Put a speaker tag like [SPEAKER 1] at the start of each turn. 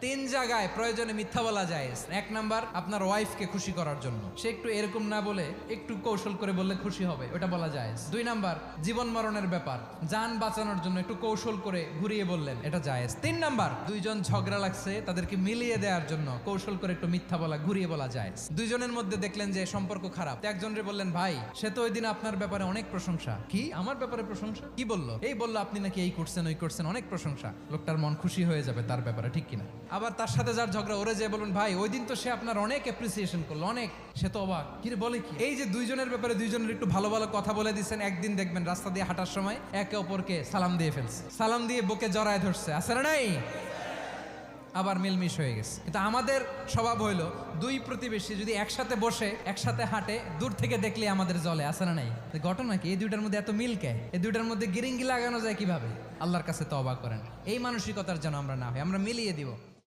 [SPEAKER 1] তিন জায়গায় প্রয়োজনে মিথ্যা বলা যায়। এক নাম্বার, আপনার ওয়াইফকে খুশি করার জন্য, সে একটু এরকম না বলে একটু কৌশল করে বললে খুশি হবে, ওটা বলা যায়। দুই নাম্বার, জীবন মরণের ব্যাপার, যান বাঁচানোর জন্য একটু কৌশল করে ঘুরিয়ে বললেন, এটা জায়েজ। তিন নাম্বার, দুইজন ঝগড়া লাগছে তাদেরকে মিলিয়ে দেওয়ার জন্য কৌশল করে একটু মিথ্যা বলা, ঘুরিয়ে বলা যায়। দুইজনের মধ্যে দেখলেন যে সম্পর্ক খারাপ, একজনরে বললেন, ভাই সে তো ওই দিন আপনার ব্যাপারে অনেক প্রশংসা। কি আমার ব্যাপারে প্রশংসা? কি বললো? এই বললো আপনি নাকি এই করছেন ওই করছেন, অনেক প্রশংসা। লোকটার মন খুশি হয়ে যাবে তার ব্যাপারে, ঠিক কিনা? আবার তার সাথে যার ঝগড়া, ওরে যে বলুন, ভাই ওই দিন তো সে আপনার অনেক অ্যাপ্রিসিয়েশন করলো, অনেক, সে তো অবাক, কি রে বলে কি? এই যে দুইজনের ব্যাপারে দুইজনের একটু ভালো ভালো কথা বলে দিচ্ছেন, একদিন দেখবেন রাস্তা দিয়ে হাঁটার সময় একে অপরকে সালাম দিয়ে ফেলছে, সালাম দিয়ে বুকে জড়ায় ধরছে, আছে না নাই? আবার মিলমিশ হয়ে গেছে। কিন্তু আমাদের স্বভাব হইলো, দুই প্রতিবেশী যদি একসাথে বসে একসাথে হাঁটে, দূর থেকে দেখলে আমাদের জলে, আছে না নাই? ঘটনা কি? এই দুইটার মধ্যে এত মিল কে? এই দুইটার মধ্যে গিরিঙ্গি লাগানো যায় কিভাবে? আল্লাহর কাছে তওবা করেন, এই মানসিকতার যেন আমরা না হয়, আমরা মিলিয়ে দিব।